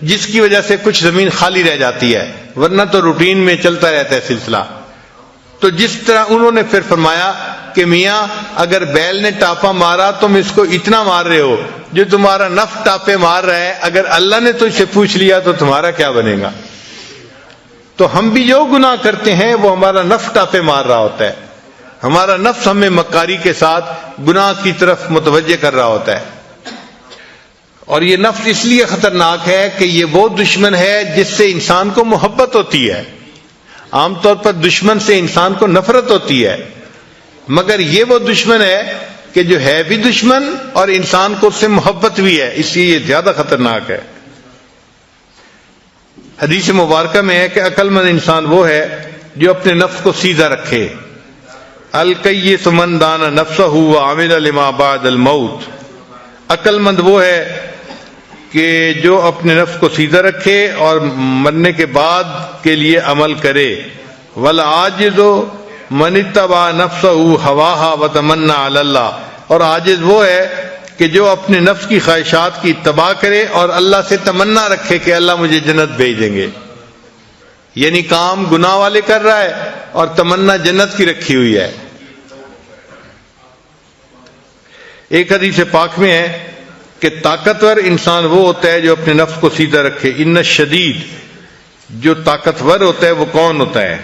Speaker 1: جس کی وجہ سے کچھ زمین خالی رہ جاتی ہے، ورنہ تو روٹین میں چلتا رہتا ہے سلسلہ. تو جس طرح انہوں نے پھر فرمایا کہ میاں اگر بیل نے ٹاپا مارا تم اس کو اتنا مار رہے ہو، جو تمہارا نفس ٹاپے مار رہا ہے، اگر اللہ نے تو اسے پوچھ لیا تو تمہارا کیا بنے گا؟ تو ہم بھی جو گناہ کرتے ہیں وہ ہمارا نفس ٹاپے مار رہا ہوتا ہے، ہمارا نفس ہمیں مکاری کے ساتھ گناہ کی طرف متوجہ کر رہا ہوتا ہے. اور یہ نفس اس لیے خطرناک ہے کہ یہ وہ دشمن ہے جس سے انسان کو محبت ہوتی ہے. عام طور پر دشمن سے انسان کو نفرت ہوتی ہے، مگر یہ وہ دشمن ہے کہ جو ہے بھی دشمن اور انسان کو اس سے محبت بھی ہے، اس لیے یہ زیادہ خطرناک ہے. حدیث مبارکہ میں ہے کہ عقل مند انسان وہ ہے جو اپنے نفس کو سیدھا رکھے. الکیس من دان نفسہ وعمل لما بعد الموت. عقل مند وہ ہے کہ جو اپنے نفس کو سیدھا رکھے اور مرنے کے بعد کے لیے عمل کرے. والعاجز من اتبع نفسہ ہواہا وتمنى علی اللہ. اور عاجز وہ ہے کہ جو اپنے نفس کی خواہشات کی اتباع کرے اور اللہ سے تمنا رکھے کہ اللہ مجھے جنت بھیج دیں گے. یعنی کام گناہ والے کر رہا ہے اور تمنا جنت کی رکھی ہوئی ہے. ایک حدیث پاک میں ہے کہ طاقتور انسان وہ ہوتا ہے جو اپنے نفس کو سیدھا رکھے. ان الشدید، جو طاقتور ہوتا ہے وہ کون ہوتا ہے؟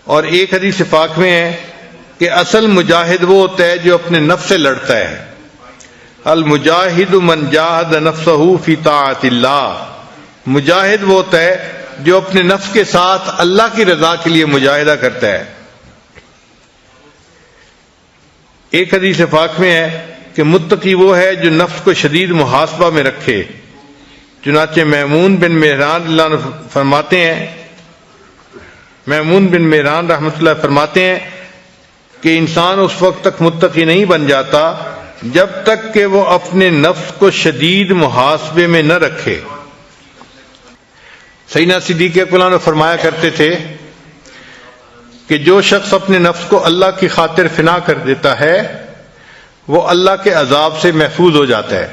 Speaker 1: اور ایک حدیث پاک میں ہے کہ اصل مجاہد وہ ہوتا ہے جو اپنے نفس سے لڑتا ہے. المجاہد من جاہد نفسہ فی طاعت اللہ. مجاہد وہ ہوتا ہے جو اپنے نفس کے ساتھ اللہ کی رضا کے لیے مجاہدہ کرتا ہے. ایک حدیث پاک میں ہے کہ متقی وہ ہے جو نفس کو شدید محاسبہ میں رکھے. چنانچہ میمون بن مہران اللہ عنہ فرماتے ہیں میمون بن مہران رحمۃ اللہ فرماتے ہیں کہ انسان اس وقت تک متقی نہیں بن جاتا جب تک کہ وہ اپنے نفس کو شدید محاسبے میں نہ رکھے۔ سیدنا صدیق اکبر نے فرمایا کرتے تھے کہ جو شخص اپنے نفس کو اللہ کی خاطر فنا کر دیتا ہے وہ اللہ کے عذاب سے محفوظ ہو جاتا ہے۔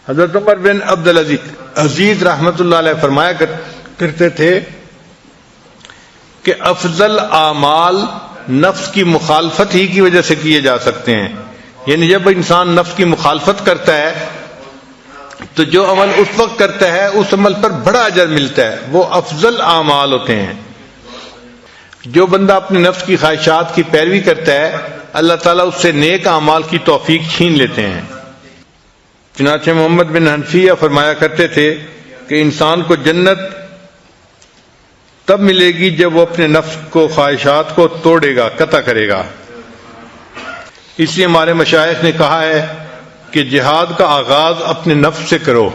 Speaker 1: حضرت عمر بن عبدالعزیز رحمۃ اللہ علیہ فرمایا کرتے تھے کہ افضل اعمال نفس کی مخالفت ہی کی وجہ سے کیے جا سکتے ہیں، یعنی جب انسان نفس کی مخالفت کرتا ہے تو جو عمل اس وقت کرتا ہے اس عمل پر بڑا اجر ملتا ہے، وہ افضل اعمال ہوتے ہیں۔ جو بندہ اپنے نفس کی خواہشات کی پیروی کرتا ہے اللہ تعالیٰ اس سے نیک اعمال کی توفیق چھین لیتے ہیں۔ چنانچہ محمد بن حنفیہ فرمایا کرتے تھے کہ انسان کو جنت تب ملے گی جب وہ اپنے نفس کو خواہشات کو توڑے گا، قطع کرے گا۔ اس لیے ہمارے مشائخ نے کہا ہے کہ جہاد کا آغاز اپنے نفس سے کرو،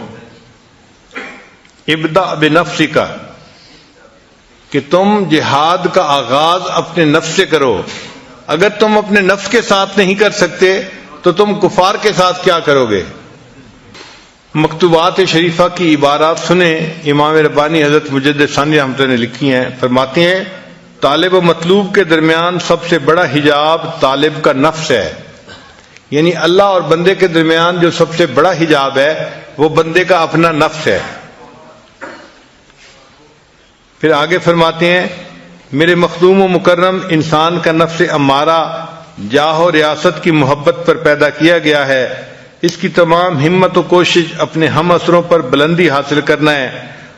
Speaker 1: ابدأ بنفسک، کہ تم جہاد کا آغاز اپنے نفس سے کرو۔ اگر تم اپنے نفس کے ساتھ نہیں کر سکتے تو تم کفار کے ساتھ کیا کرو گے؟ مکتوبات شریفہ کی عبارات سنیں، امام ربانی حضرت مجدد ثانی رحمۃ اللہ نے لکھی ہیں۔ فرماتے ہیں طالب و مطلوب کے درمیان سب سے بڑا حجاب طالب کا نفس ہے، یعنی اللہ اور بندے کے درمیان جو سب سے بڑا حجاب ہے وہ بندے کا اپنا نفس ہے۔ پھر آگے فرماتے ہیں میرے مخدوم و مکرم انسان کا نفس امارہ جاہ و ریاست کی محبت پر پیدا کیا گیا ہے، اس کی تمام ہمت و کوشش اپنے ہم اثروں پر بلندی حاصل کرنا ہے،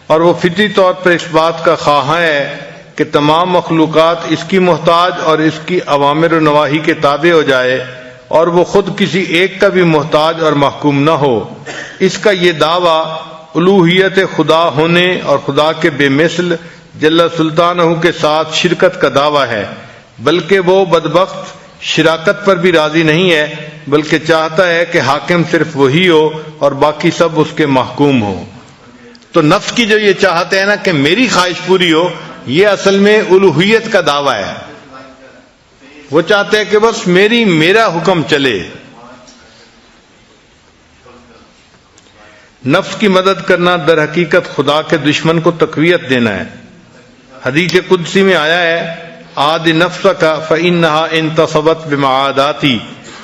Speaker 1: اور وہ فطری طور پر اس بات کا خواہاں ہے کہ تمام مخلوقات اس کی محتاج اور اس کی اوامر و نواہی کے تابع ہو جائے، اور وہ خود کسی ایک کا بھی محتاج اور محکوم نہ ہو۔ اس کا یہ دعویٰ الوہیت خدا ہونے اور خدا کے بے مثل جل سلطانہ کے ساتھ شرکت کا دعویٰ ہے، بلکہ وہ بدبخت شراکت پر بھی راضی نہیں ہے، بلکہ چاہتا ہے کہ حاکم صرف وہی ہو اور باقی سب اس کے محکوم ہو۔ تو نفس کی جو یہ چاہت ہے نا کہ میری خواہش پوری ہو، یہ اصل میں الوہیت کا دعویٰ ہے۔ وہ چاہتے ہیں کہ بس میرا حکم چلے۔ نفس کی مدد کرنا در حقیقت خدا کے دشمن کو تقویت دینا ہے۔ حدیث قدسی میں آیا ہے عاد نفسک فإنها انتصبت بمعاداتی،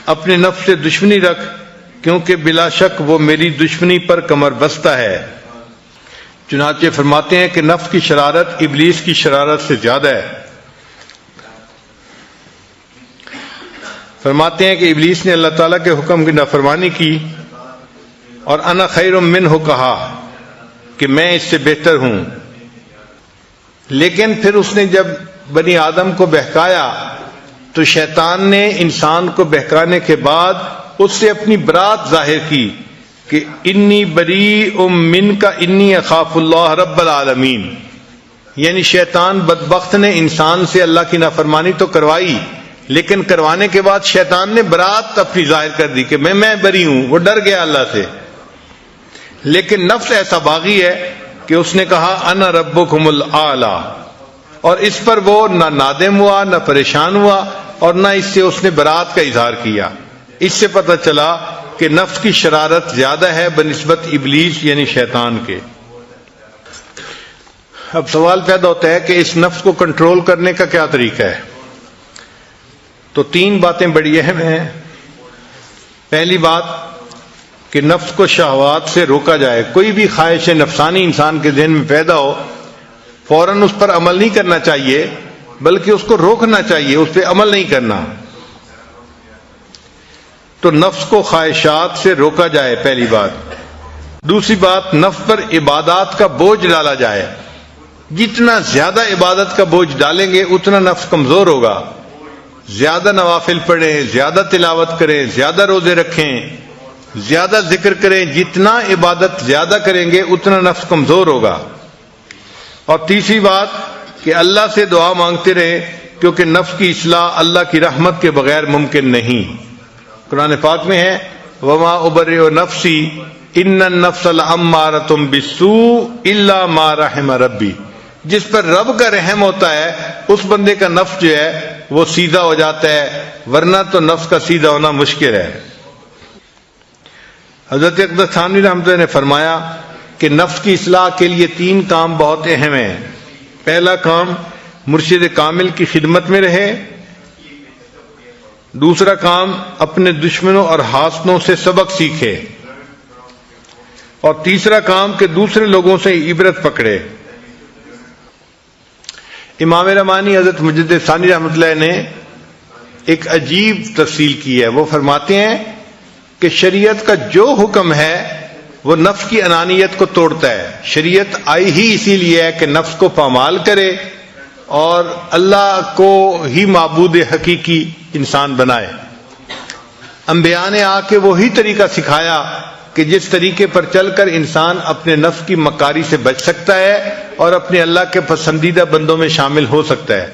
Speaker 1: اپنے نفس سے دشمنی رکھ کیونکہ بلا شک وہ میری دشمنی پر کمر بستہ ہے۔ چنانچہ فرماتے ہیں کہ نفس کی شرارت ابلیس کی شرارت سے زیادہ ہے۔ فرماتے ہیں کہ ابلیس نے اللہ تعالیٰ کے حکم کی نافرمانی کی اور انا خیر منہ کہا کہ میں اس سے بہتر ہوں، لیکن پھر اس نے جب بنی آدم کو بہکایا تو شیطان نے انسان کو بہکانے کے بعد اس سے اپنی برات ظاہر کی کہ انی بریء منک انی اخاف اللہ رب العالمین، یعنی شیطان بدبخت نے انسان سے اللہ کی نافرمانی تو کروائی، لیکن کروانے کے بعد شیطان نے برات اپنی ظاہر کر دی کہ میں بری ہوں، وہ ڈر گیا اللہ سے۔ لیکن نفس ایسا باغی ہے کہ اس نے کہا انا ربکم الاعلی، اور اس پر وہ نہ نادم ہوا نہ پریشان ہوا اور نہ اس سے اس نے برات کا اظہار کیا۔ اس سے پتہ چلا کہ نفس کی شرارت زیادہ ہے بنسبت ابلیس یعنی شیطان کے۔ اب سوال پیدا ہوتا ہے کہ اس نفس کو کنٹرول کرنے کا کیا طریقہ ہے؟ تو تین باتیں بڑی اہم ہیں۔ پہلی بات کہ نفس کو شہوات سے روکا جائے۔ کوئی بھی خواہش نفسانی انسان کے ذہن میں پیدا ہو فوراً اس پر عمل نہیں کرنا چاہیے، بلکہ اس کو روکنا چاہیے، اس پہ عمل نہیں کرنا۔ تو نفس کو خواہشات سے روکا جائے، پہلی بات۔ دوسری بات، نفس پر عبادات کا بوجھ ڈالا جائے۔ جتنا زیادہ عبادت کا بوجھ ڈالیں گے اتنا نفس کمزور ہوگا۔ زیادہ نوافل پڑھیں، زیادہ تلاوت کریں، زیادہ روزے رکھیں، زیادہ ذکر کریں، جتنا عبادت زیادہ کریں گے اتنا نفس کمزور ہوگا۔ اور تیسری بات کہ اللہ سے دعا مانگتے رہیں، کیونکہ نفس کی اصلاح اللہ کی رحمت کے بغیر ممکن نہیں۔ قرآن پاک میں ہے وما ابرئ نفسی ان النفس لامارۃ بالسوء الا ما رحم ربی، جس پر رب کا رحم ہوتا ہے اس بندے کا نفس جو ہے وہ سیدھا ہو جاتا ہے، ورنہ تو نفس کا سیدھا ہونا مشکل ہے۔ حضرت اقدس تھانوی رحمۃ اللہ نے فرمایا کہ نفس کی اصلاح کے لیے 3 کام بہت اہم ہیں۔ پہلا کام مرشد کامل کی خدمت میں رہے، دوسرا کام اپنے دشمنوں اور حاسدوں سے سبق سیکھے، اور تیسرا کام کہ دوسرے لوگوں سے عبرت پکڑے۔ امام رحمانی حضرت مجدد ثانی رحمۃ اللہ نے ایک عجیب تفصیل کی ہے۔ وہ فرماتے ہیں کہ شریعت کا جو حکم ہے وہ نفس کی انانیت کو توڑتا ہے۔ شریعت آئی ہی اسی لیے ہے کہ نفس کو پامال کرے اور اللہ کو ہی معبود حقیقی انسان بنائے۔ انبیاء نے آ کے وہی طریقہ سکھایا کہ جس طریقے پر چل کر انسان اپنے نفس کی مکاری سے بچ سکتا ہے اور اپنے اللہ کے پسندیدہ بندوں میں شامل ہو سکتا ہے۔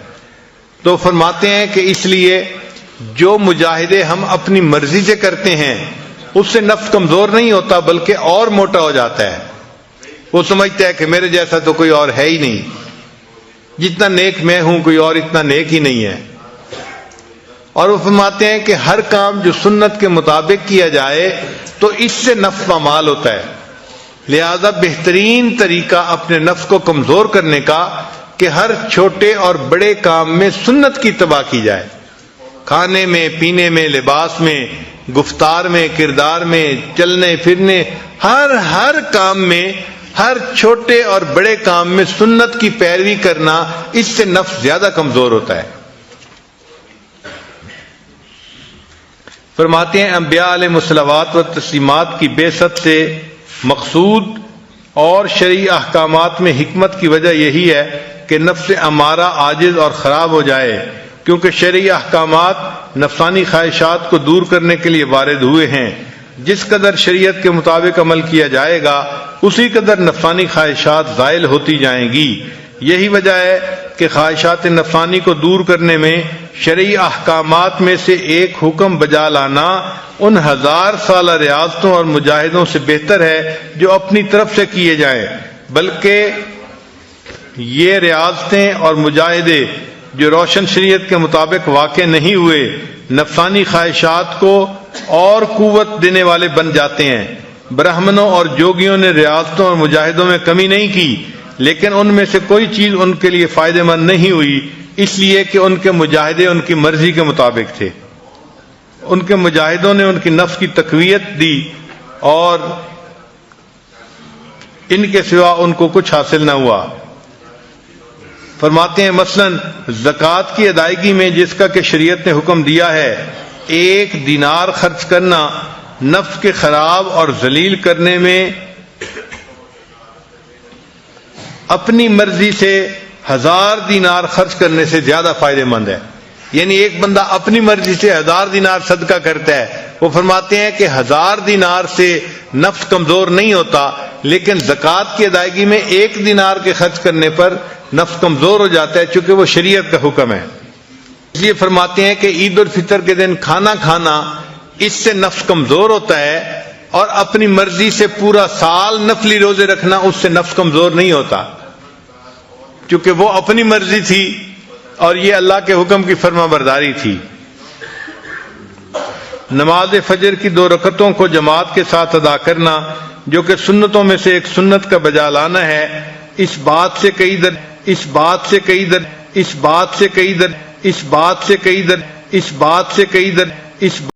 Speaker 1: تو فرماتے ہیں کہ اس لیے جو مجاہدے ہم اپنی مرضی سے کرتے ہیں اس سے نفس کمزور نہیں ہوتا بلکہ اور موٹا ہو جاتا ہے۔ وہ سمجھتا ہے کہ میرے جیسا تو کوئی اور ہے ہی نہیں، جتنا نیک میں ہوں کوئی اور اتنا نیک ہی نہیں ہے۔ اور وہ فرماتے ہیں کہ ہر کام جو سنت کے مطابق کیا جائے تو اس سے نفس پامال ہوتا ہے، لہذا بہترین طریقہ اپنے نفس کو کمزور کرنے کا کہ ہر چھوٹے اور بڑے کام میں سنت کی اتباع کی جائے، کھانے میں، پینے میں، لباس میں، گفتار میں، کردار میں، چلنے پھرنے، ہر کام میں، ہر چھوٹے اور بڑے کام میں سنت کی پیروی کرنا، اس سے نفس زیادہ کمزور ہوتا ہے۔ فرماتے ہیں انبیاء علیہ الصلوات و تسلیمات کی بعثت سے مقصود اور شرعی احکامات میں حکمت کی وجہ یہی ہے کہ نفس امارہ عاجز اور خراب ہو جائے، کیونکہ شرعی احکامات نفسانی خواہشات کو دور کرنے کے لیے وارد ہوئے ہیں۔ جس قدر شریعت کے مطابق عمل کیا جائے گا اسی قدر نفسانی خواہشات زائل ہوتی جائیں گی۔ یہی وجہ ہے کہ خواہشات نفسانی کو دور کرنے میں شرعی احکامات میں سے ایک حکم بجا لانا ان 1000 سالہ ریاضتوں اور مجاہدوں سے بہتر ہے جو اپنی طرف سے کیے جائیں، بلکہ یہ ریاضتیں اور مجاہدے جو روشن شریعت کے مطابق واقع نہیں ہوئے نفسانی خواہشات کو اور قوت دینے والے بن جاتے ہیں۔ برہمنوں اور جوگیوں نے ریاضتوں اور مجاہدوں میں کمی نہیں کی، لیکن ان میں سے کوئی چیز ان کے لیے فائدہ مند نہیں ہوئی، اس لیے کہ ان کے مجاہدے ان کی مرضی کے مطابق تھے۔ ان کے مجاہدوں نے ان کی نفس کی تقویت دی اور ان کے سوا ان کو کچھ حاصل نہ ہوا۔ فرماتے ہیں مثلا زکوٰۃ کی ادائیگی میں جس کا کہ شریعت نے حکم دیا ہے 1 دینار خرچ کرنا نفس کے خراب اور ذلیل کرنے میں اپنی مرضی سے 1000 دینار خرچ کرنے سے زیادہ فائدہ مند ہے۔ یعنی ایک بندہ اپنی مرضی سے 1000 دینار صدقہ کرتا ہے، وہ فرماتے ہیں کہ 1000 دینار سے نفس کمزور نہیں ہوتا، لیکن زکوٰۃ کی ادائیگی میں 1 دینار کے خرچ کرنے پر نفس کمزور ہو جاتا ہے، چونکہ وہ شریعت کا حکم ہے۔ اس لیے فرماتے ہیں کہ عید الفطر کے دن کھانا کھانا اس سے نفس کمزور ہوتا ہے، اور اپنی مرضی سے پورا سال نفلی روزے رکھنا اس سے نفس کمزور نہیں ہوتا، چونکہ وہ اپنی مرضی تھی اور یہ اللہ کے حکم کی فرما برداری تھی۔ نماز فجر کی 2 رکعتوں کو جماعت کے ساتھ ادا کرنا جو کہ سنتوں میں سے ایک سنت کا بجا لانا ہے، اس بات سے کئی در